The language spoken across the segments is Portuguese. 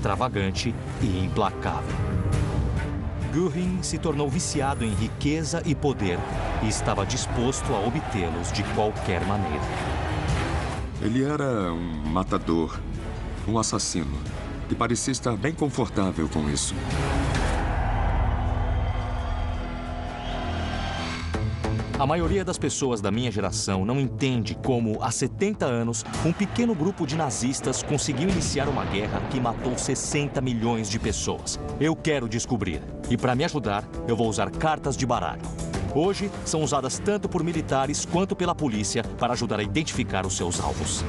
extravagante e implacável. Göring se tornou viciado em riqueza e poder e estava disposto a obtê-los de qualquer maneira. Ele era um matador, um assassino, e parecia estar bem confortável com isso. A maioria das pessoas da minha geração não entende como, há 70 anos, um pequeno grupo de nazistas conseguiu iniciar uma guerra que matou 60 milhões de pessoas. Eu quero descobrir. E para me ajudar, eu vou usar cartas de baralho. Hoje, são usadas tanto por militares quanto pela polícia para ajudar a identificar os seus alvos.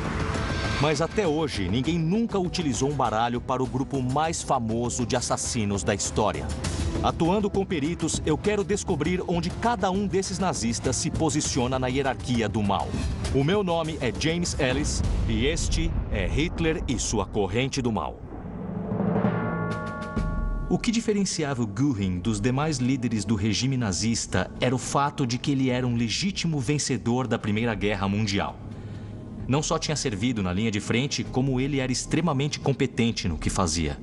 Mas até hoje, ninguém nunca utilizou um baralho para o grupo mais famoso de assassinos da história. Atuando com peritos, eu quero descobrir onde cada um desses nazistas se posiciona na hierarquia do mal. O meu nome é James Ellis e este é Hitler e sua corrente do mal. O que diferenciava o Göring dos demais líderes do regime nazista era o fato de que ele era um legítimo vencedor da Primeira Guerra Mundial. Não só tinha servido na linha de frente, como ele era extremamente competente no que fazia.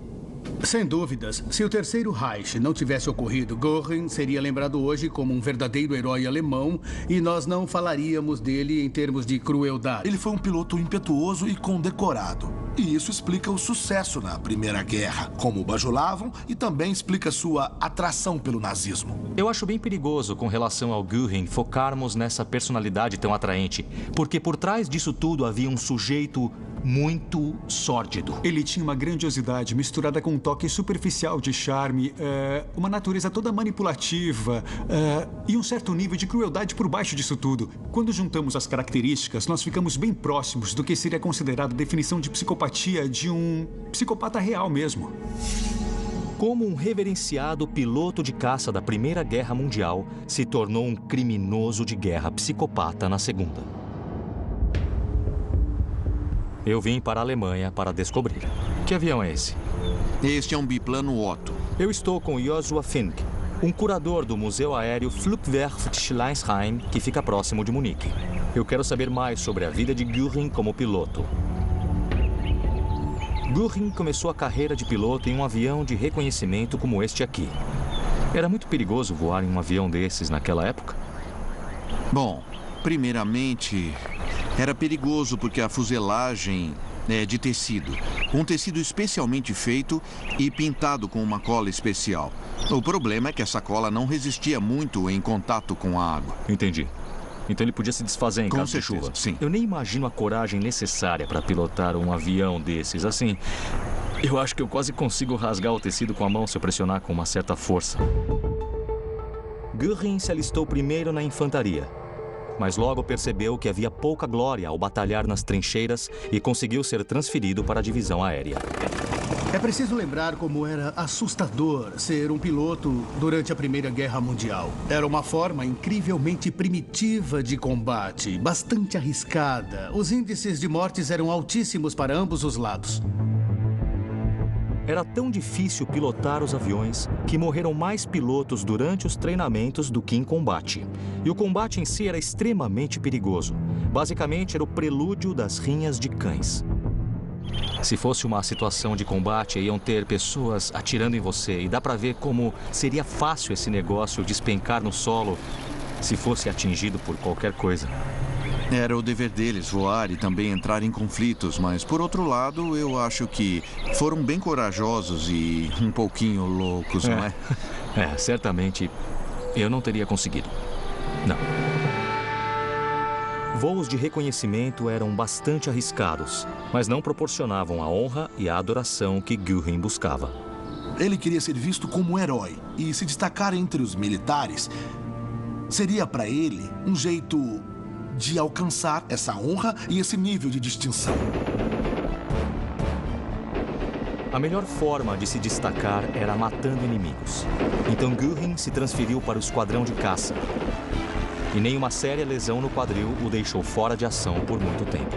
Sem dúvidas, se o Terceiro Reich não tivesse ocorrido, Göring seria lembrado hoje como um verdadeiro herói alemão e nós não falaríamos dele em termos de crueldade. Ele foi um piloto impetuoso e condecorado. E isso explica o sucesso na Primeira Guerra, como o bajulavam, e também explica sua atração pelo nazismo. Eu acho bem perigoso, com relação ao Göring, focarmos nessa personalidade tão atraente, porque por trás disso tudo havia um sujeito muito sórdido. Ele tinha uma grandiosidade misturada com um toque superficial de charme, uma natureza toda manipulativa e um certo nível de crueldade por baixo disso tudo. Quando juntamos as características, nós ficamos bem próximos do que seria considerado a definição de psicopatia de um psicopata real mesmo. Como um reverenciado piloto de caça da Primeira Guerra Mundial, se tornou um criminoso de guerra psicopata na Segunda. Eu vim para a Alemanha para descobrir. Que avião é esse? Este é um biplano Otto. Eu estou com Joshua Fink, um curador do Museu Aéreo Flugwerft Schleinsheim, que fica próximo de Munique. Eu quero saber mais sobre a vida de Göring como piloto. Göring começou a carreira de piloto em um avião de reconhecimento como este aqui. Era muito perigoso voar em um avião desses naquela época? Bom, primeiramente, era perigoso porque a fuselagem é de tecido. Um tecido especialmente feito e pintado com uma cola especial. O problema é que essa cola não resistia muito em contato com a água. Entendi. Então ele podia se desfazer em caso de chuva. Sim. Eu nem imagino a coragem necessária para pilotar um avião desses. Assim, eu acho que eu quase consigo rasgar o tecido com a mão se eu pressionar com uma certa força. Göring se alistou primeiro na infantaria, mas logo percebeu que havia pouca glória ao batalhar nas trincheiras e conseguiu ser transferido para a divisão aérea. É preciso lembrar como era assustador ser um piloto durante a Primeira Guerra Mundial. Era uma forma incrivelmente primitiva de combate, bastante arriscada. Os índices de mortes eram altíssimos para ambos os lados. Era tão difícil pilotar os aviões que morreram mais pilotos durante os treinamentos do que em combate. E o combate em si era extremamente perigoso. Basicamente, era o prelúdio das rinhas de cães. Se fosse uma situação de combate, iam ter pessoas atirando em você. E dá pra ver como seria fácil esse negócio despencar no solo se fosse atingido por qualquer coisa. Era o dever deles voar e também entrar em conflitos, mas por outro lado, eu acho que foram bem corajosos e um pouquinho loucos, não é? Certamente eu não teria conseguido. Não. Voos de reconhecimento eram bastante arriscados, mas não proporcionavam a honra e a adoração que Göring buscava. Ele queria ser visto como um herói e se destacar entre os militares seria para ele um jeito de alcançar essa honra e esse nível de distinção. A melhor forma de se destacar era matando inimigos. Então Göring se transferiu para o esquadrão de caça. E nenhuma séria lesão no quadril o deixou fora de ação por muito tempo.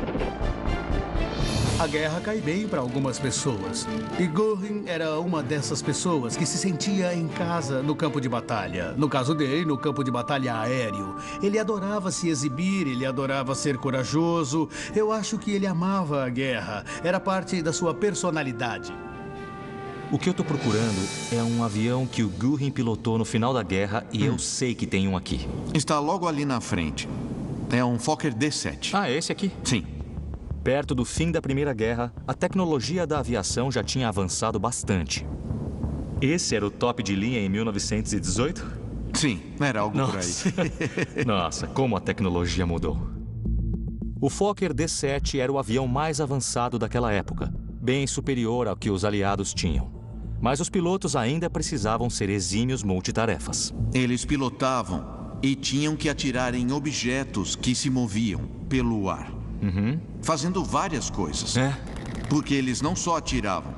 A guerra cai bem para algumas pessoas. E Göring era uma dessas pessoas que se sentia em casa no campo de batalha. No caso dele, no campo de batalha aéreo. Ele adorava se exibir, ele adorava ser corajoso. Eu acho que ele amava a guerra. Era parte da sua personalidade. O que eu tô procurando é um avião que o Goering pilotou no final da guerra e eu sei que tem um aqui. Está logo ali na frente. É um Fokker D-7. Ah, é esse aqui? Sim. Perto do fim da Primeira Guerra, a tecnologia da aviação já tinha avançado bastante. Esse era o top de linha em 1918? Sim, era algo por aí. Nossa, como a tecnologia mudou. O Fokker D-7 era o avião mais avançado daquela época, bem superior ao que os aliados tinham. Mas os pilotos ainda precisavam ser exímios multitarefas. Eles pilotavam e tinham que atirar em objetos que se moviam pelo ar. Fazendo várias coisas. Porque eles não só atiravam,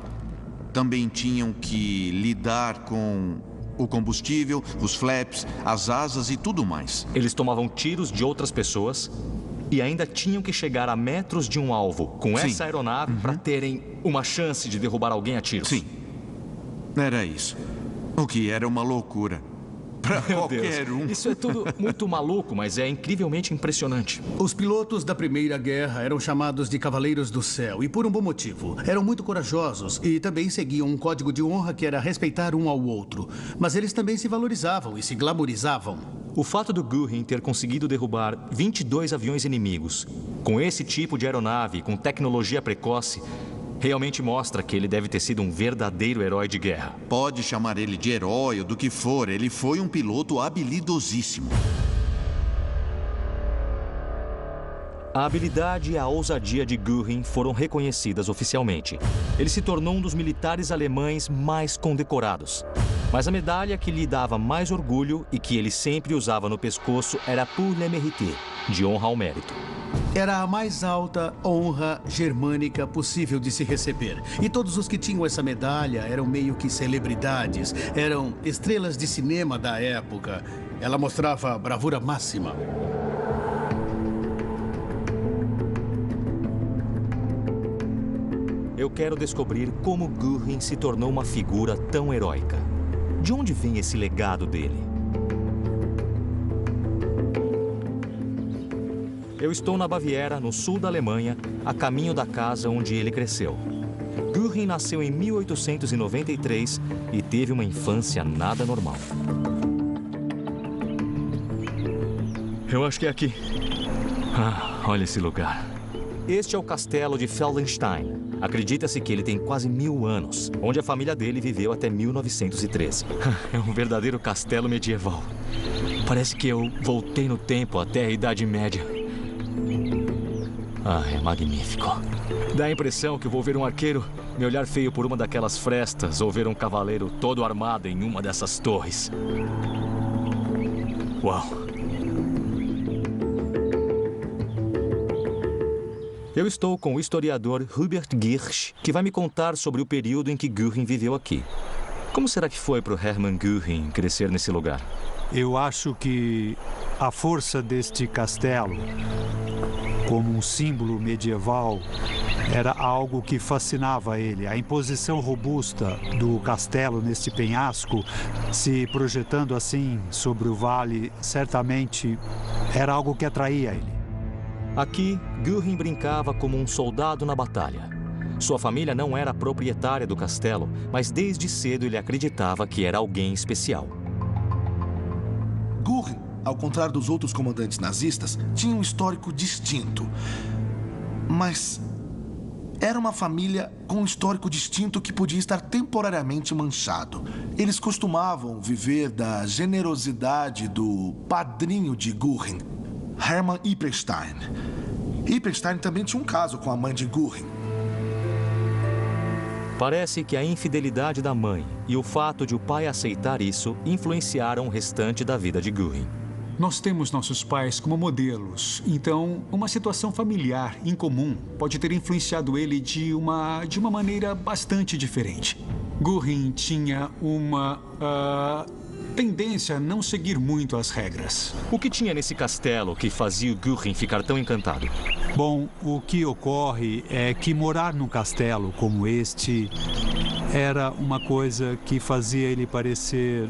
também tinham que lidar com o combustível, os flaps, as asas e tudo mais. Eles tomavam tiros de outras pessoas e ainda tinham que chegar a metros de um alvo com essa aeronave para terem uma chance de derrubar alguém a tiros. Sim. Era isso. O que era uma loucura. Para qualquer um. Isso é tudo muito maluco, mas é incrivelmente impressionante. Os pilotos da Primeira Guerra eram chamados de Cavaleiros do Céu, e por um bom motivo. Eram muito corajosos e também seguiam um código de honra que era respeitar um ao outro. Mas eles também se valorizavam e se glamorizavam. O fato do Goering ter conseguido derrubar 22 aviões inimigos, com esse tipo de aeronave, com tecnologia precoce, realmente mostra que ele deve ter sido um verdadeiro herói de guerra. Pode chamar ele de herói ou do que for, ele foi um piloto habilidosíssimo. A habilidade e a ousadia de Goering foram reconhecidas oficialmente. Ele se tornou um dos militares alemães mais condecorados. Mas a medalha que lhe dava mais orgulho e que ele sempre usava no pescoço era Pour le Mérite, de honra ao mérito. Era a mais alta honra germânica possível de se receber. E todos os que tinham essa medalha eram meio que celebridades, eram estrelas de cinema da época. Ela mostrava a bravura máxima. Eu quero descobrir como Goering se tornou uma figura tão heróica. De onde vem esse legado dele? Eu estou na Baviera, no sul da Alemanha, a caminho da casa onde ele cresceu. Goering nasceu em 1893 e teve uma infância nada normal. Eu acho que é aqui. Olha esse lugar. Este é o castelo de Feldenstein. Acredita-se que ele tem quase 1000 anos, onde a família dele viveu até 1913. É um verdadeiro castelo medieval. Parece que eu voltei no tempo até a Idade Média. É magnífico. Dá a impressão que vou ver um arqueiro me olhar feio por uma daquelas frestas ou ver um cavaleiro todo armado em uma dessas torres. Uau! Eu estou com o historiador Hubert Girsch, que vai me contar sobre o período em que Goering viveu aqui. Como será que foi para o Hermann Goering crescer nesse lugar? Eu acho que a força deste castelo, como um símbolo medieval, era algo que fascinava ele. A imposição robusta do castelo neste penhasco, se projetando assim sobre o vale, certamente era algo que atraía ele. Aqui, Goering brincava como um soldado na batalha. Sua família não era proprietária do castelo, mas desde cedo ele acreditava que era alguém especial. Goering, ao contrário dos outros comandantes nazistas, tinha um histórico distinto. Mas era uma família com um histórico distinto que podia estar temporariamente manchado. Eles costumavam viver da generosidade do padrinho de Goering, Hermann Ippenstein. Ippenstein também tinha um caso com a mãe de Goering. Parece que a infidelidade da mãe e o fato de o pai aceitar isso influenciaram o restante da vida de Goering. Nós temos nossos pais como modelos, então uma situação familiar incomum pode ter influenciado ele de uma maneira bastante diferente. Goering tinha uma tendência a não seguir muito as regras. O que tinha nesse castelo que fazia o Goering ficar tão encantado? Bom, o que ocorre é que morar num castelo como este era uma coisa que fazia ele parecer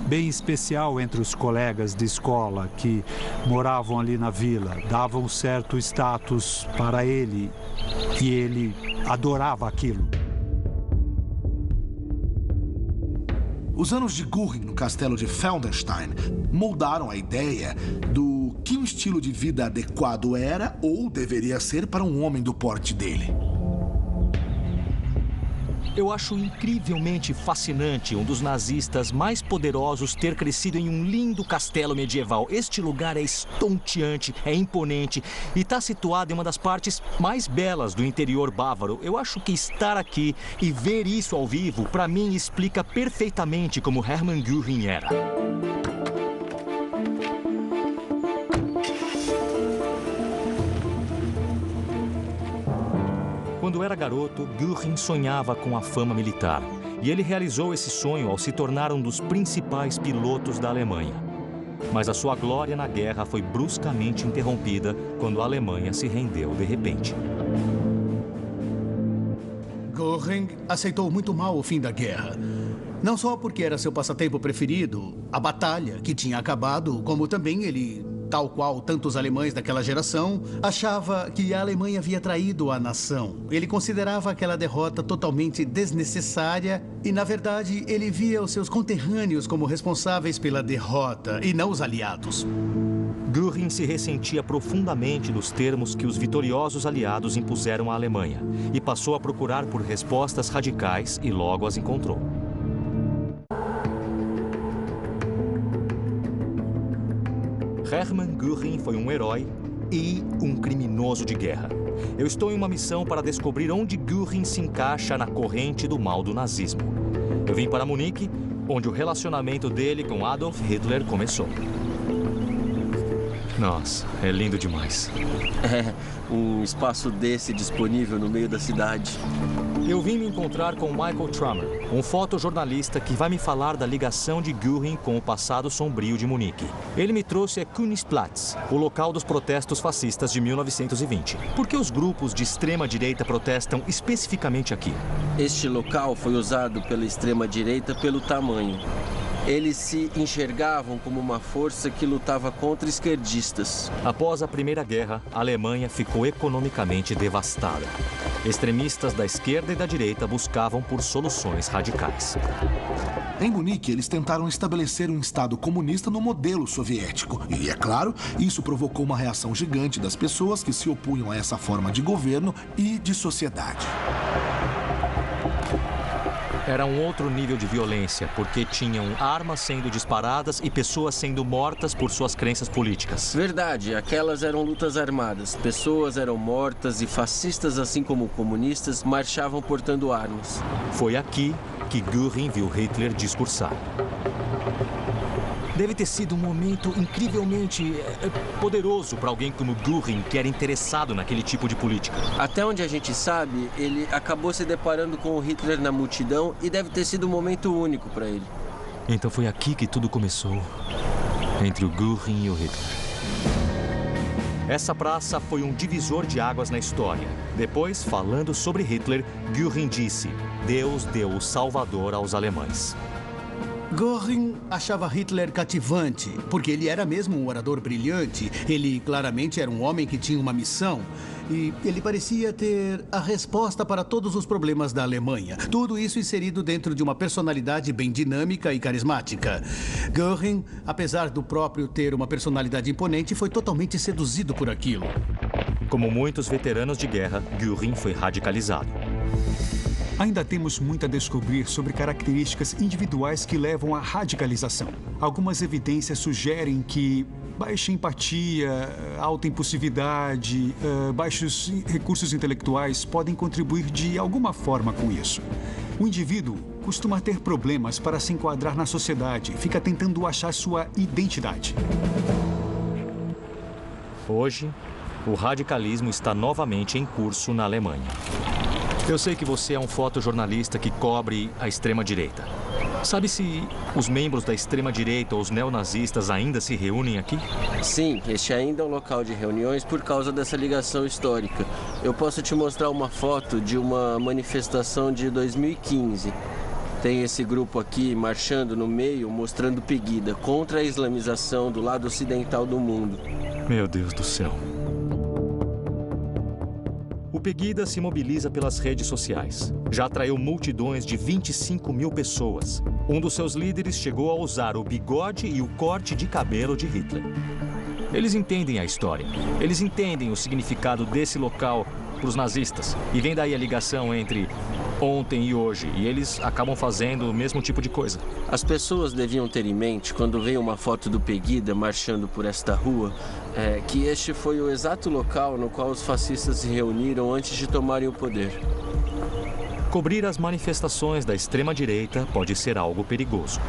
bem especial entre os colegas de escola que moravam ali na vila. Dava um certo status para ele e ele adorava aquilo. Os anos de Göring no castelo de Feldenstein moldaram a ideia do que um estilo de vida adequado era ou deveria ser para um homem do porte dele. Eu acho incrivelmente fascinante um dos nazistas mais poderosos ter crescido em um lindo castelo medieval. Este lugar é estonteante, é imponente e está situado em uma das partes mais belas do interior bávaro. Eu acho que estar aqui e ver isso ao vivo, para mim, explica perfeitamente como Hermann Göring era. Quando era garoto, Göring sonhava com a fama militar. E ele realizou esse sonho ao se tornar um dos principais pilotos da Alemanha. Mas a sua glória na guerra foi bruscamente interrompida quando a Alemanha se rendeu de repente. Göring aceitou muito mal o fim da guerra. Não só porque era seu passatempo preferido, a batalha que tinha acabado, como também ele, tal qual tantos alemães daquela geração, achava que a Alemanha havia traído a nação. Ele considerava aquela derrota totalmente desnecessária e, na verdade, ele via os seus conterrâneos como responsáveis pela derrota e não os aliados. Göring se ressentia profundamente dos termos que os vitoriosos aliados impuseram à Alemanha e passou a procurar por respostas radicais e logo as encontrou. Hermann Göring foi um herói e um criminoso de guerra. Eu estou em uma missão para descobrir onde Göring se encaixa na corrente do mal do nazismo. Eu vim para Munique, onde o relacionamento dele com Adolf Hitler começou. Nossa, é lindo demais. É, um espaço desse disponível no meio da cidade. Eu vim me encontrar com Michael Trummer, um fotojornalista que vai me falar da ligação de Göring com o passado sombrio de Munique. Ele me trouxe a Königsplatz, o local dos protestos fascistas de 1920. Por que os grupos de extrema-direita protestam especificamente aqui? Este local foi usado pela extrema-direita pelo tamanho. Eles se enxergavam como uma força que lutava contra esquerdistas. Após a Primeira Guerra, a Alemanha ficou economicamente devastada. Extremistas da esquerda e da direita buscavam por soluções radicais. Em Munique, eles tentaram estabelecer um Estado comunista no modelo soviético. E, é claro, isso provocou uma reação gigante das pessoas que se opunham a essa forma de governo e de sociedade. Era um outro nível de violência, porque tinham armas sendo disparadas e pessoas sendo mortas por suas crenças políticas. Verdade, aquelas eram lutas armadas. Pessoas eram mortas e fascistas, assim como comunistas, marchavam portando armas. Foi aqui que Göring viu Hitler discursar. Deve ter sido um momento incrivelmente poderoso para alguém como Göring, que era interessado naquele tipo de política. Até onde a gente sabe, ele acabou se deparando com o Hitler na multidão e deve ter sido um momento único para ele. Então foi aqui que tudo começou, entre o Göring e o Hitler. Essa praça foi um divisor de águas na história. Depois, falando sobre Hitler, Göring disse: Deus deu o Salvador aos alemães. Göring achava Hitler cativante, porque ele era mesmo um orador brilhante. Ele claramente era um homem que tinha uma missão. E ele parecia ter a resposta para todos os problemas da Alemanha. Tudo isso inserido dentro de uma personalidade bem dinâmica e carismática. Göring, apesar do próprio ter uma personalidade imponente, foi totalmente seduzido por aquilo. Como muitos veteranos de guerra, Göring foi radicalizado. Ainda temos muito a descobrir sobre características individuais que levam à radicalização. Algumas evidências sugerem que baixa empatia, alta impulsividade, baixos recursos intelectuais podem contribuir de alguma forma com isso. O indivíduo costuma ter problemas para se enquadrar na sociedade, fica tentando achar sua identidade. Hoje, o radicalismo está novamente em curso na Alemanha. Eu sei que você é um fotojornalista que cobre a extrema-direita. Sabe se os membros da extrema-direita ou os neonazistas ainda se reúnem aqui? Sim, este ainda é um local de reuniões por causa dessa ligação histórica. Eu posso te mostrar uma foto de uma manifestação de 2015. Tem esse grupo aqui marchando no meio, mostrando Pegida contra a islamização do lado ocidental do mundo. Meu Deus do céu. O Pegida se mobiliza pelas redes sociais. Já atraiu multidões de 25 mil pessoas. Um dos seus líderes chegou a usar o bigode e o corte de cabelo de Hitler. Eles entendem a história. Eles entendem o significado desse local para os nazistas. E vem daí a ligação entre ontem e hoje. E eles acabam fazendo o mesmo tipo de coisa. As pessoas deviam ter em mente, quando veem uma foto do Pegida marchando por esta rua, que este foi o exato local no qual os fascistas se reuniram antes de tomarem o poder. Cobrir as manifestações da extrema-direita pode ser algo perigoso.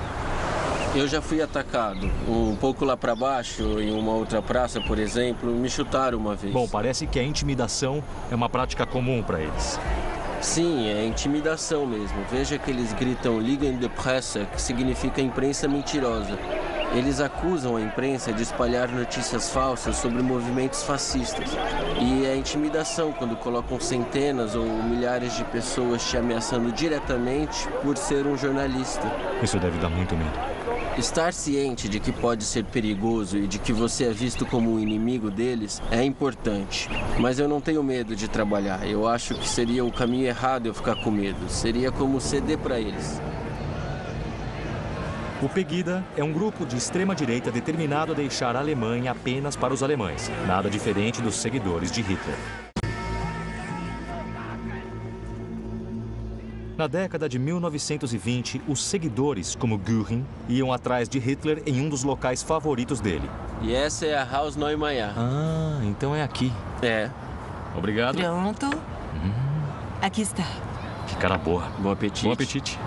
Eu já fui atacado. Um pouco lá para baixo, em uma outra praça, por exemplo, me chutaram uma vez. Bom, parece que a intimidação é uma prática comum para eles. Sim, é intimidação mesmo. Veja que eles gritam Ligue de Presse, que significa imprensa mentirosa. Eles acusam a imprensa de espalhar notícias falsas sobre movimentos fascistas. E é intimidação quando colocam centenas ou milhares de pessoas te ameaçando diretamente por ser um jornalista. Isso deve dar muito medo. Estar ciente de que pode ser perigoso e de que você é visto como um inimigo deles é importante. Mas eu não tenho medo de trabalhar. Eu acho que seria o caminho errado eu ficar com medo. Seria como ceder para eles. O Pegida é um grupo de extrema-direita determinado a deixar a Alemanha apenas para os alemães. Nada diferente dos seguidores de Hitler. Na década de 1920, os seguidores, como Göring, iam atrás de Hitler em um dos locais favoritos dele. E essa é a Haus Neumeier. Ah, então é aqui. É. Obrigado. Pronto. Aqui está. Que cara boa. Bom apetite. Bom apetite.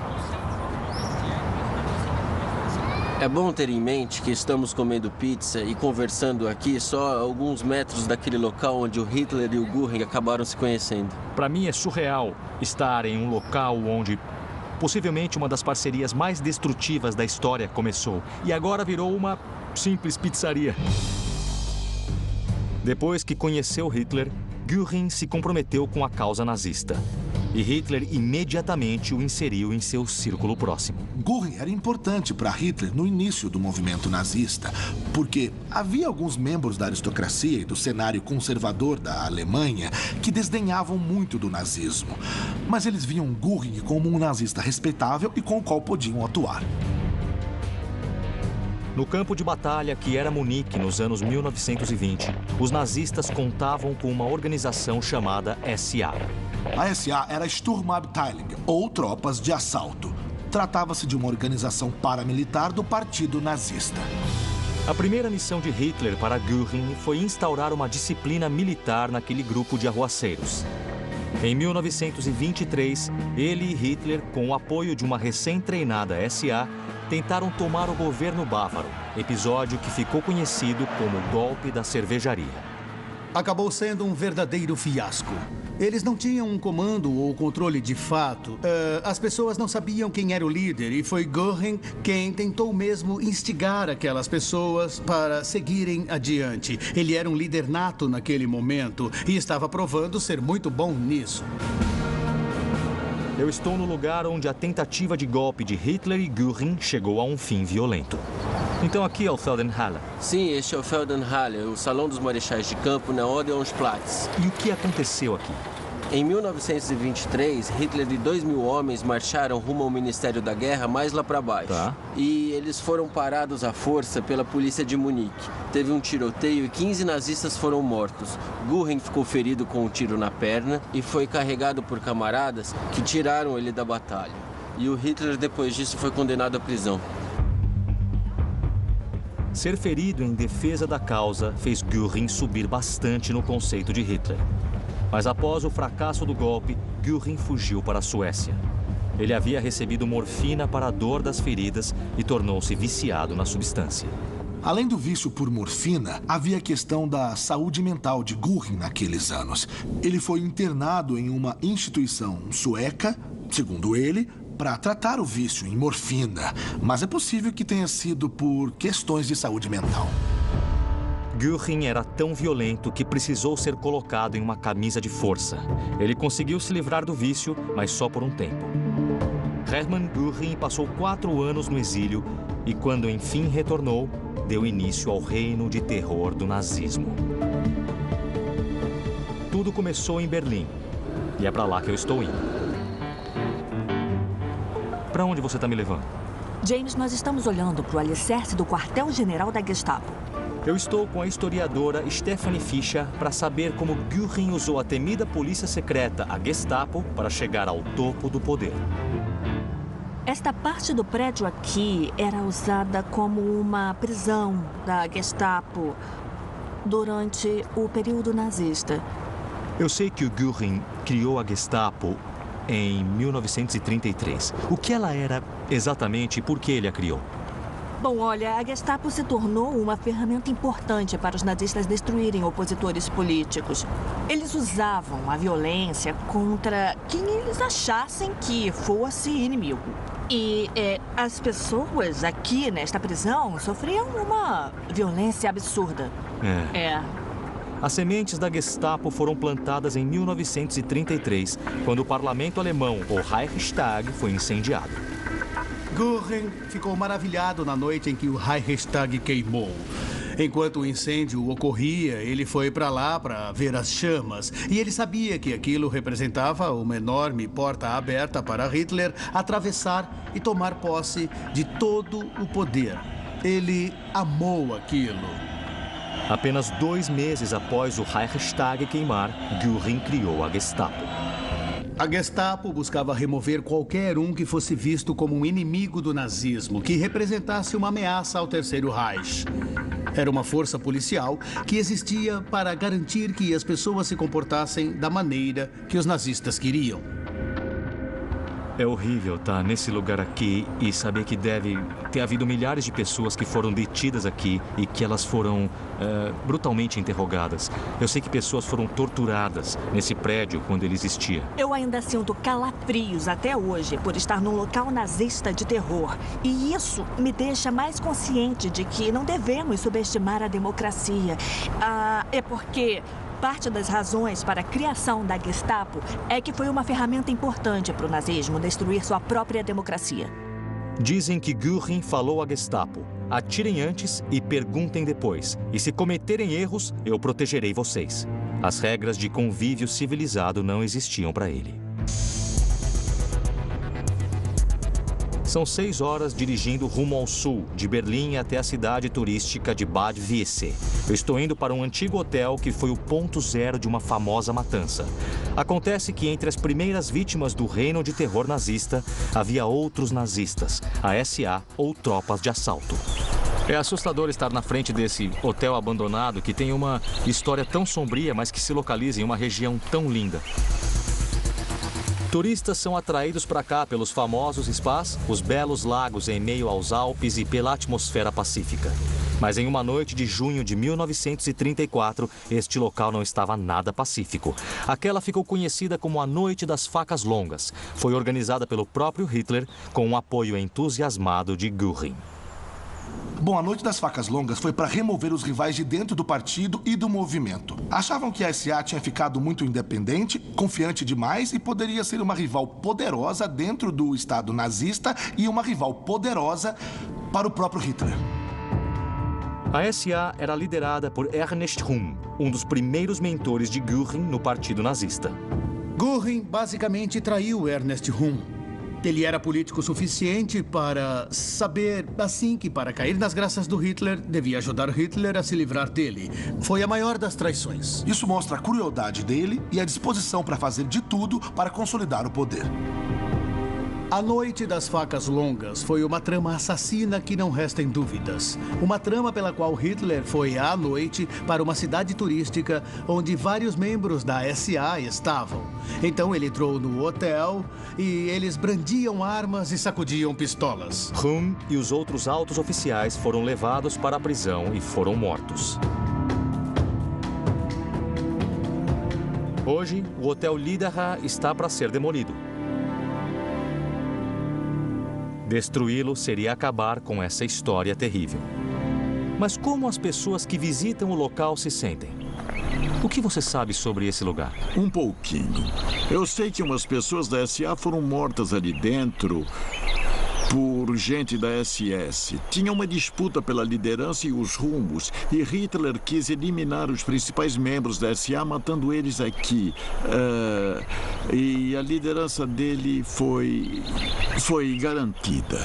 É bom ter em mente que estamos comendo pizza e conversando aqui só a alguns metros daquele local onde o Hitler e o Göring acabaram se conhecendo. Para mim é surreal estar em um local onde possivelmente uma das parcerias mais destrutivas da história começou e agora virou uma simples pizzaria. Depois que conheceu Hitler, Göring se comprometeu com a causa nazista. E Hitler imediatamente o inseriu em seu círculo próximo. Göring era importante para Hitler no início do movimento nazista, porque havia alguns membros da aristocracia e do cenário conservador da Alemanha que desdenhavam muito do nazismo. Mas eles viam Göring como um nazista respeitável e com o qual podiam atuar. No campo de batalha que era Munique nos anos 1920, os nazistas contavam com uma organização chamada SA. A SA era Sturmabteilung, ou Tropas de Assalto. Tratava-se de uma organização paramilitar do Partido Nazista. A primeira missão de Hitler para Göring foi instaurar uma disciplina militar naquele grupo de arruaceiros. Em 1923, ele e Hitler, com o apoio de uma recém-treinada SA, tentaram tomar o governo bávaro, episódio que ficou conhecido como o golpe da cervejaria. Acabou sendo um verdadeiro fiasco. Eles não tinham um comando ou controle de fato. As pessoas não sabiam quem era o líder e foi Göring quem tentou mesmo instigar aquelas pessoas para seguirem adiante. Ele era um líder nato naquele momento e estava provando ser muito bom nisso. Eu estou no lugar onde a tentativa de golpe de Hitler e Göring chegou a um fim violento. Então aqui é o Feldenhalle. Sim, este é o Feldenhalle, o Salão dos Marechais de Campo na Odeonsplatz. E o que aconteceu aqui? Em 1923, Hitler e 2.000 homens marcharam rumo ao Ministério da Guerra mais lá para baixo. Tá. E eles foram parados à força pela polícia de Munique. Teve um tiroteio e 15 nazistas foram mortos. Göring ficou ferido com um tiro na perna e foi carregado por camaradas que tiraram ele da batalha. E o Hitler, depois disso, foi condenado à prisão. Ser ferido em defesa da causa fez Göring subir bastante no conceito de Hitler. Mas após o fracasso do golpe, Göring fugiu para a Suécia. Ele havia recebido morfina para a dor das feridas e tornou-se viciado na substância. Além do vício por morfina, havia a questão da saúde mental de Göring naqueles anos. Ele foi internado em uma instituição sueca, segundo ele, para tratar o vício em morfina. Mas é possível que tenha sido por questões de saúde mental. Göring era tão violento que precisou ser colocado em uma camisa de força. Ele conseguiu se livrar do vício, mas só por um tempo. Hermann Göring passou 4 anos no exílio e, quando enfim retornou, deu início ao reino de terror do nazismo. Tudo começou em Berlim. E é para lá que eu estou indo. Para onde você está me levando? James, nós estamos olhando para o alicerce do quartel-general da Gestapo. Eu estou com a historiadora Stephanie Fischer para saber como Göring usou a temida polícia secreta, a Gestapo, para chegar ao topo do poder. Esta parte do prédio aqui era usada como uma prisão da Gestapo durante o período nazista. Eu sei que o Göring criou a Gestapo em 1933. O que ela era exatamente e por que ele a criou? Bom, olha, a Gestapo se tornou uma ferramenta importante para os nazistas destruírem opositores políticos. Eles usavam a violência contra quem eles achassem que fosse inimigo. E as pessoas aqui nesta prisão sofriam uma violência absurda. As sementes da Gestapo foram plantadas em 1933, quando o parlamento alemão, o Reichstag, foi incendiado. Göring ficou maravilhado na noite em que o Reichstag queimou. Enquanto o incêndio ocorria, ele foi para lá para ver as chamas. E ele sabia que aquilo representava uma enorme porta aberta para Hitler atravessar e tomar posse de todo o poder. Ele amou aquilo. Apenas 2 meses após o Reichstag queimar, Göring criou a Gestapo. A Gestapo buscava remover qualquer um que fosse visto como um inimigo do nazismo, que representasse uma ameaça ao Terceiro Reich. Era uma força policial que existia para garantir que as pessoas se comportassem da maneira que os nazistas queriam. É horrível estar nesse lugar aqui e saber que deve ter havido milhares de pessoas que foram detidas aqui e que elas foram brutalmente interrogadas. Eu sei que pessoas foram torturadas nesse prédio quando ele existia. Eu ainda sinto calafrios até hoje por estar num local nazista de terror. E isso me deixa mais consciente de que não devemos subestimar a democracia. É porque parte das razões para a criação da Gestapo é que foi uma ferramenta importante para o nazismo destruir sua própria democracia. Dizem que Göring falou à Gestapo: atirem antes e perguntem depois. E se cometerem erros, eu protegerei vocês. As regras de convívio civilizado não existiam para ele. São 6 horas dirigindo rumo ao sul, de Berlim até a cidade turística de Bad Wiessee. Eu estou indo para um antigo hotel que foi o ponto zero de uma famosa matança. Acontece que entre as primeiras vítimas do reino de terror nazista, havia outros nazistas, a SA ou tropas de assalto. É assustador estar na frente desse hotel abandonado que tem uma história tão sombria, mas que se localiza em uma região tão linda. Turistas são atraídos para cá pelos famosos spas, os belos lagos em meio aos Alpes e pela atmosfera pacífica. Mas em uma noite de junho de 1934, este local não estava nada pacífico. Aquela ficou conhecida como a Noite das Facas Longas. Foi organizada pelo próprio Hitler com um apoio entusiasmado de Göring. Bom, a Noite das Facas Longas foi para remover os rivais de dentro do partido e do movimento. Achavam que a SA tinha ficado muito independente, confiante demais e poderia ser uma rival poderosa dentro do Estado nazista e uma rival poderosa para o próprio Hitler. A SA era liderada por Ernest Röhm, um dos primeiros mentores de Göring no partido nazista. Göring basicamente traiu Ernest Röhm. Ele era político suficiente para saber, assim, que para cair nas graças do Hitler, devia ajudar Hitler a se livrar dele. Foi a maior das traições. Isso mostra a crueldade dele e a disposição para fazer de tudo para consolidar o poder. A Noite das Facas Longas foi uma trama assassina que não restem dúvidas. Uma trama pela qual Hitler foi à noite para uma cidade turística onde vários membros da SA estavam. Então ele entrou no hotel e eles brandiam armas e sacudiam pistolas. Röhm e os outros altos oficiais foram levados para a prisão e foram mortos. Hoje, o Hotel Liederer está para ser demolido. Destruí-lo seria acabar com essa história terrível. Mas como as pessoas que visitam o local se sentem? O que você sabe sobre esse lugar? Um pouquinho. Eu sei que umas pessoas da SA foram mortas ali dentro por gente da SS. Tinha uma disputa pela liderança e os rumos, e Hitler quis eliminar os principais membros da SA, matando eles aqui. E a liderança dele foi garantida.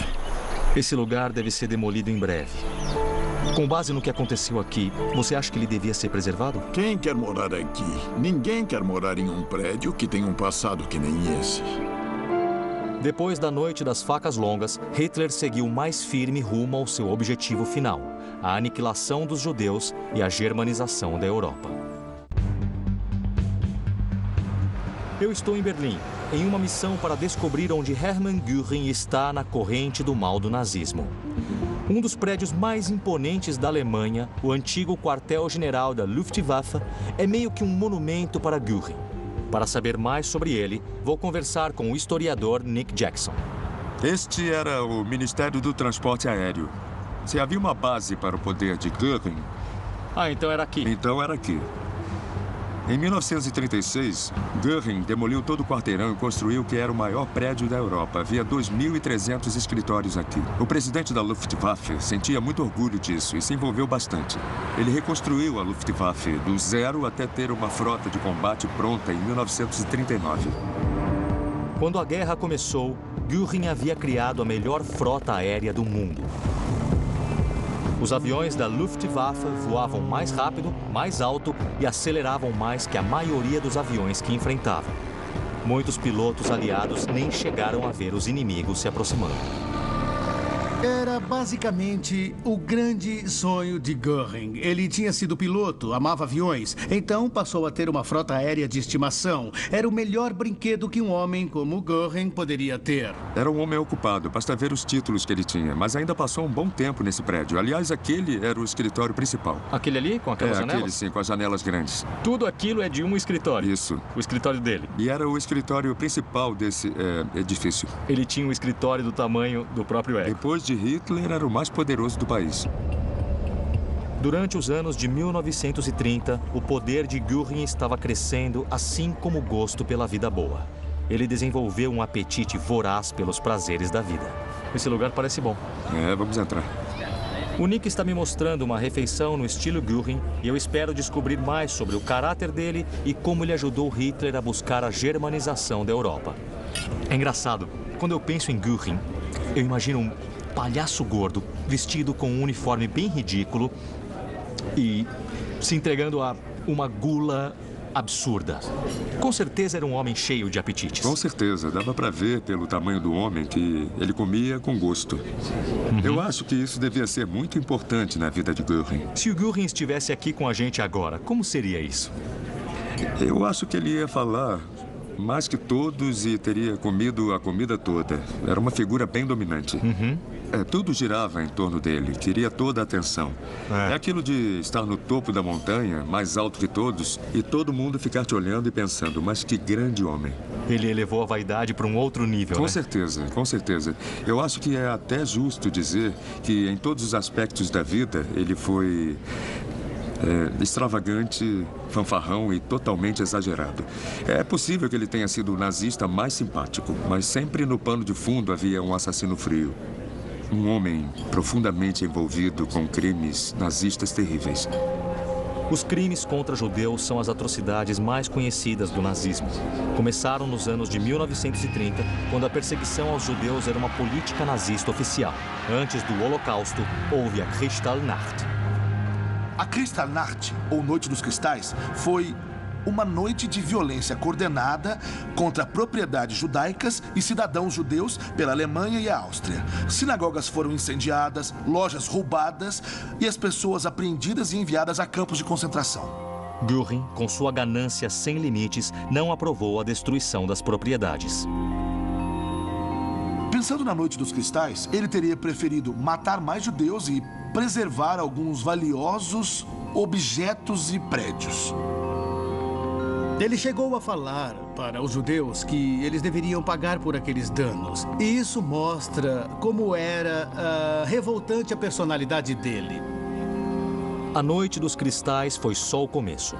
Esse lugar deve ser demolido em breve. Com base no que aconteceu aqui, você acha que ele devia ser preservado? Quem quer morar aqui? Ninguém quer morar em um prédio que tem um passado que nem esse. Depois da Noite das Facas Longas, Hitler seguiu mais firme rumo ao seu objetivo final, a aniquilação dos judeus e a germanização da Europa. Eu estou em Berlim, em uma missão para descobrir onde Hermann Göring está na corrente do mal do nazismo. Um dos prédios mais imponentes da Alemanha, o antigo quartel-general da Luftwaffe, é meio que um monumento para Göring. Para saber mais sobre ele, vou conversar com o historiador Nick Jackson. Este era o Ministério do Transporte Aéreo. Se havia uma base para o poder de Göring... então era aqui. Então era aqui. Em 1936, Göring demoliu todo o quarteirão e construiu o que era o maior prédio da Europa. Havia 2.300 escritórios aqui. O presidente da Luftwaffe sentia muito orgulho disso e se envolveu bastante. Ele reconstruiu a Luftwaffe do zero até ter uma frota de combate pronta em 1939. Quando a guerra começou, Göring havia criado a melhor frota aérea do mundo. Os aviões da Luftwaffe voavam mais rápido, mais alto e aceleravam mais que a maioria dos aviões que enfrentavam. Muitos pilotos aliados nem chegaram a ver os inimigos se aproximando. Era basicamente o grande sonho de Göring. Ele tinha sido piloto, amava aviões, então passou a ter uma frota aérea de estimação. Era o melhor brinquedo que um homem como Göring poderia ter. Era um homem ocupado, basta ver os títulos que ele tinha, mas ainda passou um bom tempo nesse prédio. Aliás, aquele era o escritório principal. Aquele ali, com aquelas janelas? Aquele sim, com as janelas grandes. Tudo aquilo é de um escritório? Isso. O escritório dele? E era o escritório principal desse edifício. Ele tinha um escritório do tamanho do próprio ego. Depois de Hitler, era o mais poderoso do país. Durante os anos de 1930, o poder de Göring estava crescendo, assim como o gosto pela vida boa. Ele desenvolveu um apetite voraz pelos prazeres da vida. Esse lugar parece bom. Vamos entrar. O Nick está me mostrando uma refeição no estilo Göring e eu espero descobrir mais sobre o caráter dele e como ele ajudou Hitler a buscar a germanização da Europa. É engraçado, quando eu penso em Göring, eu imagino um palhaço gordo, vestido com um uniforme bem ridículo e se entregando a uma gula absurda. Com certeza era um homem cheio de apetites. Com certeza, dava para ver pelo tamanho do homem que ele comia com gosto. Eu acho que isso devia ser muito importante na vida de Göring. Se o Göring estivesse aqui com a gente agora, como seria isso? Eu acho que ele ia falar mais que todos e teria comido a comida toda. Era uma figura bem dominante. Tudo girava em torno dele, queria toda a atenção. É aquilo de estar no topo da montanha, mais alto que todos, e todo mundo ficar te olhando e pensando, mas que grande homem. Ele elevou a vaidade para um outro nível, Com certeza, com certeza. Eu acho que é até justo dizer que em todos os aspectos da vida ele foi extravagante, fanfarrão e totalmente exagerado. É possível que ele tenha sido o nazista mais simpático, mas sempre no pano de fundo havia um assassino frio. Um homem profundamente envolvido com crimes nazistas terríveis. Os crimes contra judeus são as atrocidades mais conhecidas do nazismo. Começaram nos anos de 1930, quando a perseguição aos judeus era uma política nazista oficial. Antes do Holocausto, houve a Kristallnacht. A Kristallnacht, ou Noite dos Cristais, foi uma noite de violência coordenada contra propriedades judaicas e cidadãos judeus pela Alemanha e a Áustria. Sinagogas foram incendiadas, lojas roubadas e as pessoas apreendidas e enviadas a campos de concentração. Göring, com sua ganância sem limites, não aprovou a destruição das propriedades. Pensando na Noite dos Cristais, ele teria preferido matar mais judeus e preservar alguns valiosos objetos e prédios. Ele chegou a falar para os judeus que eles deveriam pagar por aqueles danos. E isso mostra como era revoltante a personalidade dele. A Noite dos Cristais foi só o começo.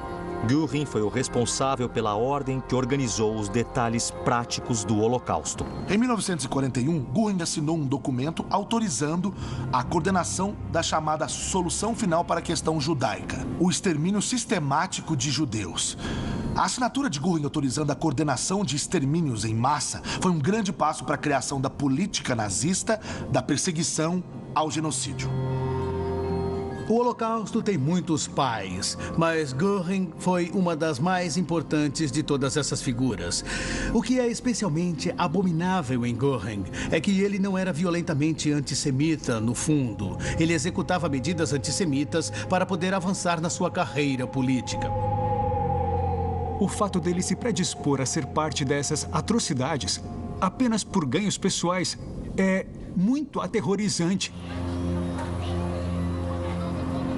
Göring foi o responsável pela ordem que organizou os detalhes práticos do Holocausto. Em 1941, Göring assinou um documento autorizando a coordenação da chamada Solução Final para a Questão Judaica, o extermínio sistemático de judeus. A assinatura de Göring autorizando a coordenação de extermínios em massa foi um grande passo para a criação da política nazista, da perseguição ao genocídio. O Holocausto tem muitos pais, mas Göring foi uma das mais importantes de todas essas figuras. O que é especialmente abominável em Göring é que ele não era violentamente antissemita, no fundo. Ele executava medidas antissemitas para poder avançar na sua carreira política. O fato dele se predispor a ser parte dessas atrocidades apenas por ganhos pessoais é muito aterrorizante.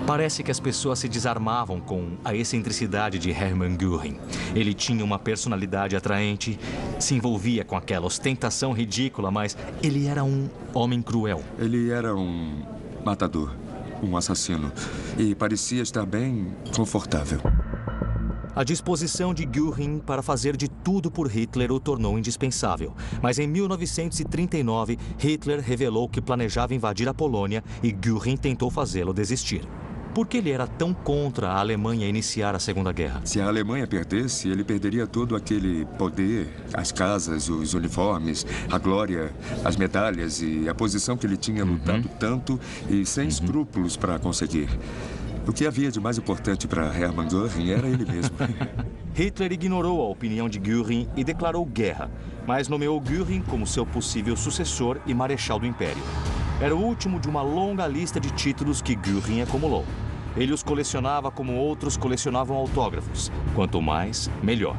Parece que as pessoas se desarmavam com a excentricidade de Hermann Göring. Ele tinha uma personalidade atraente, se envolvia com aquela ostentação ridícula, mas ele era um homem cruel. Ele era um matador, um assassino, e parecia estar bem confortável. A disposição de Göring para fazer de tudo por Hitler o tornou indispensável. Mas em 1939, Hitler revelou que planejava invadir a Polônia e Göring tentou fazê-lo desistir. Por que ele era tão contra a Alemanha iniciar a Segunda Guerra? Se a Alemanha perdesse, ele perderia todo aquele poder, as casas, os uniformes, a glória, as medalhas e a posição que ele tinha lutado tanto e sem escrúpulos para conseguir. O que havia de mais importante para Hermann Göring era ele mesmo. Hitler ignorou a opinião de Göring e declarou guerra, mas nomeou Göring como seu possível sucessor e marechal do Império. Era o último de uma longa lista de títulos que Göring acumulou. Ele os colecionava como outros colecionavam autógrafos. Quanto mais, melhor.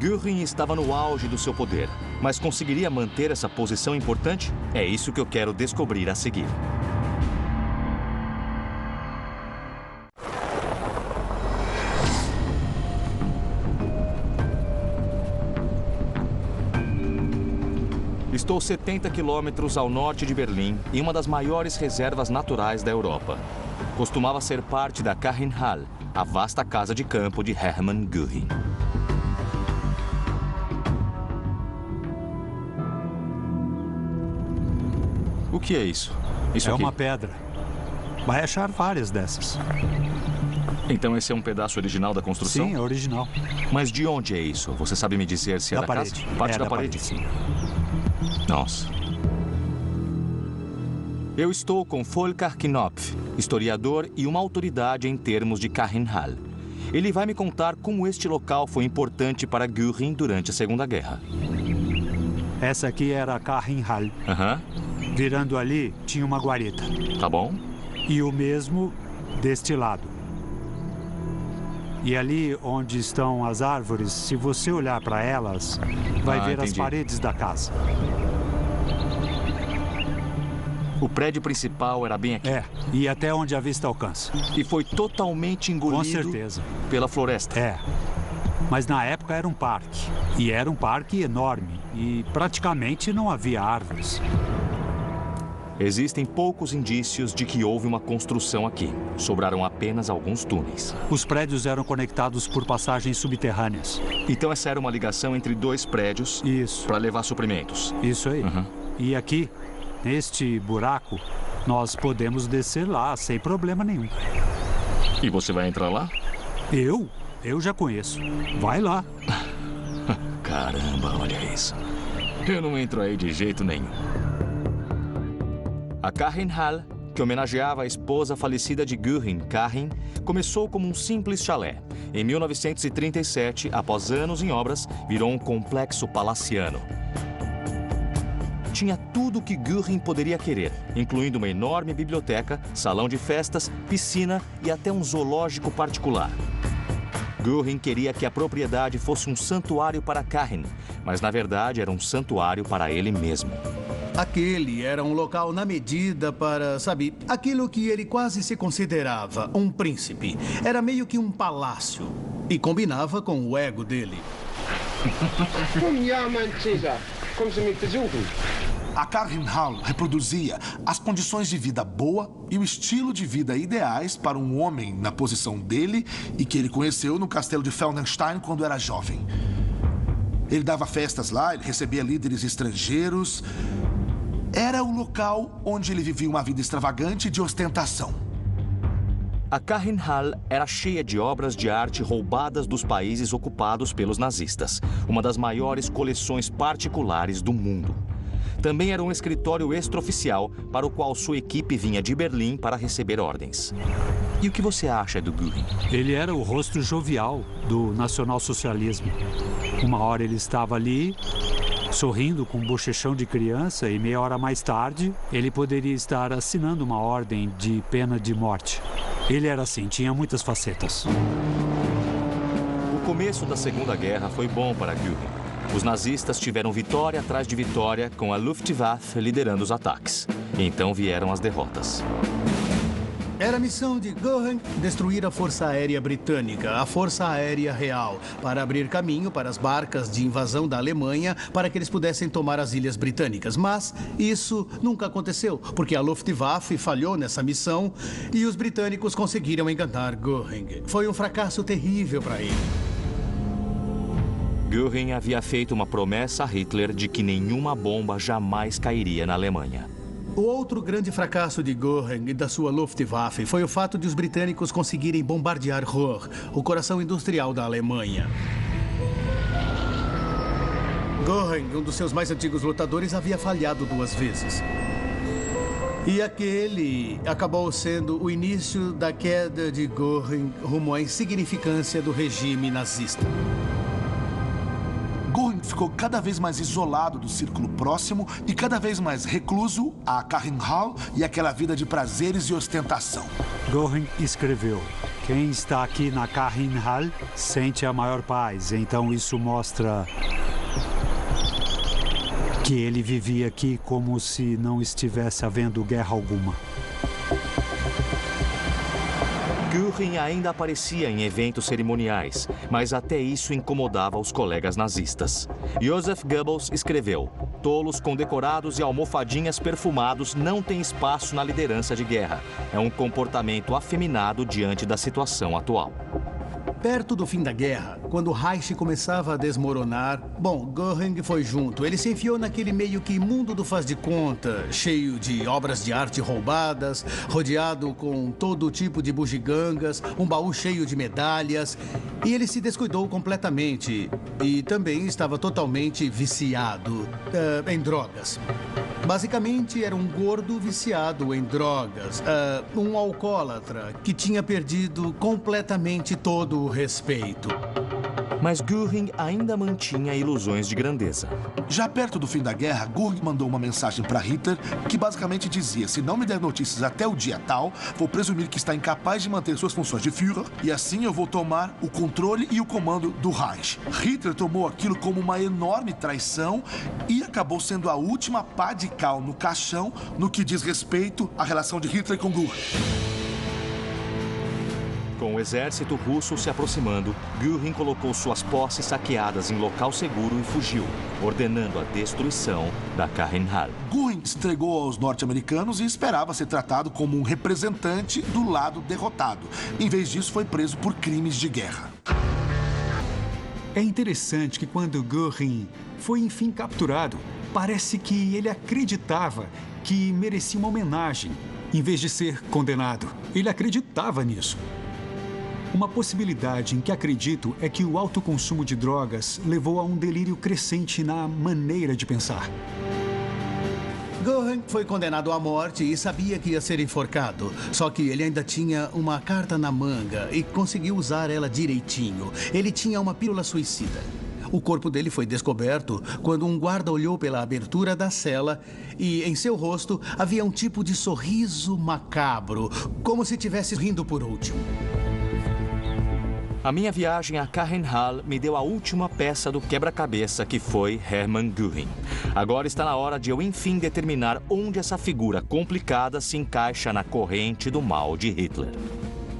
Göring estava no auge do seu poder, mas conseguiria manter essa posição importante? É isso que eu quero descobrir a seguir. Estou 70 quilômetros ao norte de Berlim, em uma das maiores reservas naturais da Europa. Costumava ser parte da Kachenhalle, a vasta casa de campo de Hermann Göring. O que é isso? Isso é aqui? uma pedra. Vai achar várias dessas. Então esse é um pedaço original da construção? Sim, é original. Mas de onde é isso? Você sabe me dizer se é da parede. casa? Parte da parede? Sim. Nossa. Eu estou com Volker Knopf, historiador e uma autoridade em termos de Kachenhalle. Ele vai me contar como este local foi importante para Göring durante a Segunda Guerra. Essa aqui era a Kachenhalle. Virando ali, tinha uma guarita. Tá bom. E o mesmo deste lado. E ali onde estão as árvores, se você olhar para elas, vai ver as paredes da casa. O prédio principal era bem aqui. É, e até onde a vista alcança. E foi totalmente engolido com certeza pela floresta. É. Mas na época era um parque. E era um parque enorme. E praticamente não havia árvores. Existem poucos indícios de que houve uma construção aqui. Sobraram apenas alguns túneis. Os prédios eram conectados por passagens subterrâneas. Então essa era uma ligação entre dois prédios. Isso. Para levar suprimentos. Isso aí. E aqui, neste buraco, nós podemos descer lá sem problema nenhum. E você vai entrar lá? Eu? Eu já conheço. Vai lá. Caramba, olha isso. Eu não entro aí de jeito nenhum. A Kachenhalle, que homenageava a esposa falecida de Göring, Karin, começou como um simples chalé. Em 1937, após anos em obras, virou um complexo palaciano. Tinha tudo o que Göring poderia querer, incluindo uma enorme biblioteca, salão de festas, piscina e até um zoológico particular. Göring queria que a propriedade fosse um santuário para Karin, mas na verdade era um santuário para ele mesmo. Aquele era um local na medida para, sabe, aquilo que ele quase se considerava um príncipe. Era meio que um palácio e combinava com o ego dele. A Carrinhal reproduzia as condições de vida boa e o estilo de vida ideais para um homem na posição dele e que ele conheceu no castelo de Feldenstein quando era jovem. Ele dava festas lá, ele recebia líderes estrangeiros. Era o local onde ele vivia uma vida extravagante de ostentação. A Carrinhal era cheia de obras de arte roubadas dos países ocupados pelos nazistas, uma das maiores coleções particulares do mundo. Também era um escritório extraoficial para o qual sua equipe vinha de Berlim para receber ordens. E o que você acha do Göring? Ele era o rosto jovial do nacionalsocialismo. Uma hora ele estava ali, sorrindo com um bochechão de criança, e meia hora mais tarde, ele poderia estar assinando uma ordem de pena de morte. Ele era assim, tinha muitas facetas. O começo da Segunda Guerra foi bom para Göring. Os nazistas tiveram vitória atrás de vitória, com a Luftwaffe liderando os ataques. Então vieram as derrotas. Era a missão de Göring destruir a Força Aérea Britânica, a Força Aérea Real, para abrir caminho para as barcas de invasão da Alemanha para que eles pudessem tomar as ilhas britânicas. Mas isso nunca aconteceu, porque a Luftwaffe falhou nessa missão e os britânicos conseguiram enganar Göring. Foi um fracasso terrível para ele. Göring havia feito uma promessa a Hitler de que nenhuma bomba jamais cairia na Alemanha. O outro grande fracasso de Göring e da sua Luftwaffe foi o fato de os britânicos conseguirem bombardear Ruhr, o coração industrial da Alemanha. Göring, um dos seus mais antigos lutadores, havia falhado 2 vezes. E aquele acabou sendo o início da queda de Göring rumo à insignificância do regime nazista. Göring ficou cada vez mais isolado do círculo próximo e cada vez mais recluso à Carrinhal e aquela vida de prazeres e ostentação. Göring escreveu: quem está aqui na Carrinhal sente a maior paz. Então isso mostra que ele vivia aqui como se não estivesse havendo guerra alguma. Göring ainda aparecia em eventos cerimoniais, mas até isso incomodava os colegas nazistas. Joseph Goebbels escreveu: tolos condecorados e almofadinhas perfumados não têm espaço na liderança de guerra. É um comportamento afeminado diante da situação atual. Perto do fim da guerra, quando o Reich começava a desmoronar, Göring foi junto. Ele se enfiou naquele meio que mundo do faz de conta, cheio de obras de arte roubadas, rodeado com todo tipo de bugigangas, um baú cheio de medalhas. E ele se descuidou completamente e também estava totalmente viciado em drogas. Basicamente, era um gordo viciado em drogas, um alcoólatra que tinha perdido completamente todo o respeito. Mas Göring ainda mantinha ilusões de grandeza. Já perto do fim da guerra, Göring mandou uma mensagem para Hitler que basicamente dizia: se não me der notícias até o dia tal, vou presumir que está incapaz de manter suas funções de Führer e assim eu vou tomar o controle e o comando do Reich. Hitler tomou aquilo como uma enorme traição e acabou sendo a última pá de cal no caixão no que diz respeito à relação de Hitler com Göring. Com o exército russo se aproximando, Göring colocou suas posses saqueadas em local seguro e fugiu, ordenando a destruição da Carrinhal. Göring se entregou aos norte-americanos e esperava ser tratado como um representante do lado derrotado. Em vez disso, foi preso por crimes de guerra. É interessante que quando Göring foi enfim capturado, parece que ele acreditava que merecia uma homenagem, em vez de ser condenado. Ele acreditava nisso. Uma possibilidade em que acredito é que o alto consumo de drogas levou a um delírio crescente na maneira de pensar. Göring foi condenado à morte e sabia que ia ser enforcado. Só que ele ainda tinha uma carta na manga e conseguiu usar ela direitinho. Ele tinha uma pílula suicida. O corpo dele foi descoberto quando um guarda olhou pela abertura da cela e em seu rosto havia um tipo de sorriso macabro, como se estivesse rindo por último. A minha viagem a Carrinhal me deu a última peça do quebra-cabeça que foi Hermann Göring. Agora está na hora de eu, enfim, determinar onde essa figura complicada se encaixa na corrente do mal de Hitler.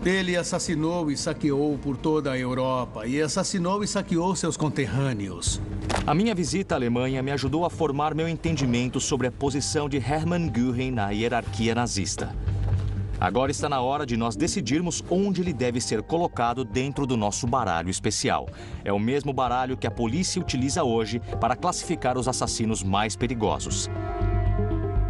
Ele assassinou e saqueou por toda a Europa e assassinou e saqueou seus conterrâneos. A minha visita à Alemanha me ajudou a formar meu entendimento sobre a posição de Hermann Göring na hierarquia nazista. Agora está na hora de nós decidirmos onde ele deve ser colocado dentro do nosso baralho especial. É o mesmo baralho que a polícia utiliza hoje para classificar os assassinos mais perigosos.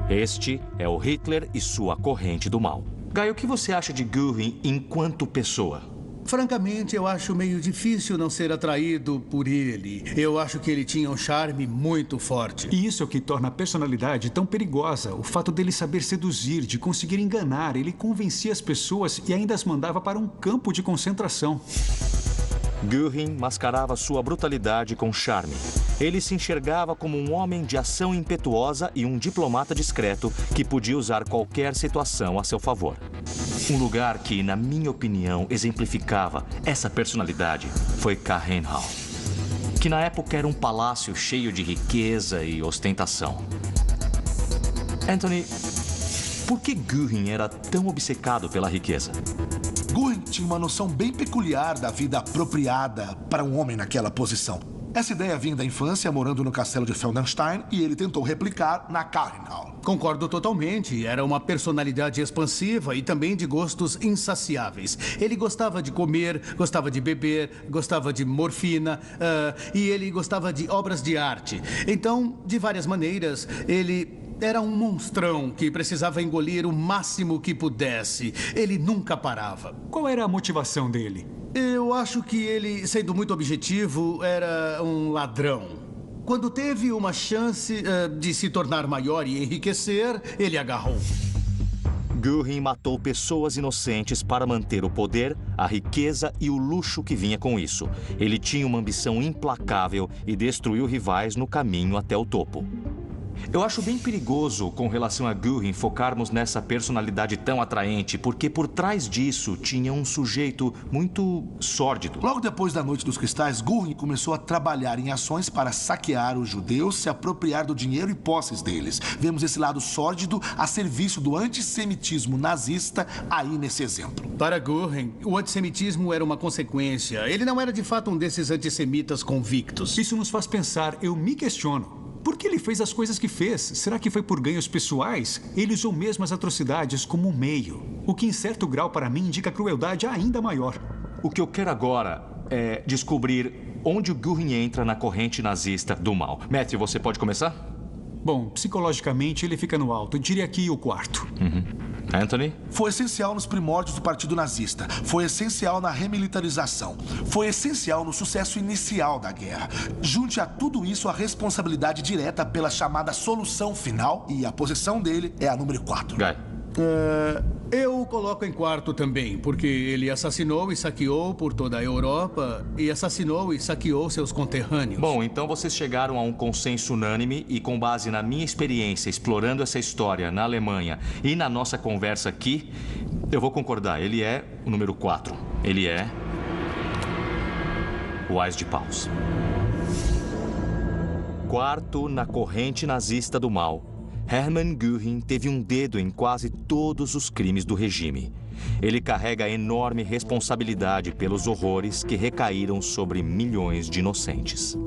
Este é o Hitler e sua corrente do mal. Guy, o que você acha de Göring enquanto pessoa? Francamente, eu acho meio difícil não ser atraído por ele. Eu acho que ele tinha um charme muito forte. E isso é o que torna a personalidade tão perigosa. O fato dele saber seduzir, de conseguir enganar. Ele convencia as pessoas e ainda as mandava para um campo de concentração. Göring mascarava sua brutalidade com charme. Ele se enxergava como um homem de ação impetuosa e um diplomata discreto que podia usar qualquer situação a seu favor. Um lugar que, na minha opinião, exemplificava essa personalidade foi Kachenhal, que na época era um palácio cheio de riqueza e ostentação. Anthony, por que Göring era tão obcecado pela riqueza? Göring tinha uma noção bem peculiar da vida apropriada para um homem naquela posição. Essa ideia vinha da infância, morando no castelo de Feldenstein, e ele tentou replicar na Kachenhal. Concordo totalmente. Era uma personalidade expansiva e também de gostos insaciáveis. Ele gostava de comer, gostava de beber, gostava de morfina, e ele gostava de obras de arte. Então, de várias maneiras, ele era um monstrão que precisava engolir o máximo que pudesse. Ele nunca parava. Qual era a motivação dele? Eu acho que ele, sendo muito objetivo, era um ladrão. Quando teve uma chance de se tornar maior e enriquecer, ele agarrou. Göring matou pessoas inocentes para manter o poder, a riqueza e o luxo que vinha com isso. Ele tinha uma ambição implacável e destruiu rivais no caminho até o topo. Eu acho bem perigoso, com relação a Göring, focarmos nessa personalidade tão atraente, porque por trás disso tinha um sujeito muito sórdido. Logo depois da Noite dos Cristais, Göring começou a trabalhar em ações para saquear os judeus, se apropriar do dinheiro e posses deles. Vemos esse lado sórdido a serviço do antissemitismo nazista aí nesse exemplo. Para Göring, o antissemitismo era uma consequência. Ele não era de fato um desses antissemitas convictos. Isso nos faz pensar, eu me questiono. Por que ele fez as coisas que fez? Será que foi por ganhos pessoais? Ele usou mesmo as atrocidades como um meio. O que, em certo grau, para mim, indica crueldade ainda maior. O que eu quero agora é descobrir onde o Göring entra na corrente nazista do mal. Matthew, você pode começar? Bom, psicologicamente, ele fica no alto. Eu diria aqui o quarto. Anthony? Foi essencial nos primórdios do Partido Nazista. Foi essencial na remilitarização. Foi essencial no sucesso inicial da guerra. Junte a tudo isso a responsabilidade direta pela chamada solução final, e a posição dele é a número 4. Guy? Eu o coloco em quarto também, porque ele assassinou e saqueou por toda a Europa e assassinou e saqueou seus conterrâneos. Bom, então vocês chegaram a um consenso unânime e, com base na minha experiência explorando essa história na Alemanha e na nossa conversa aqui, eu vou concordar. Ele é o número 4. Ele é o Ás de Paus. Quarto na corrente nazista do mal. Hermann Göring teve um dedo em quase todos os crimes do regime. Ele carrega a enorme responsabilidade pelos horrores que recaíram sobre milhões de inocentes.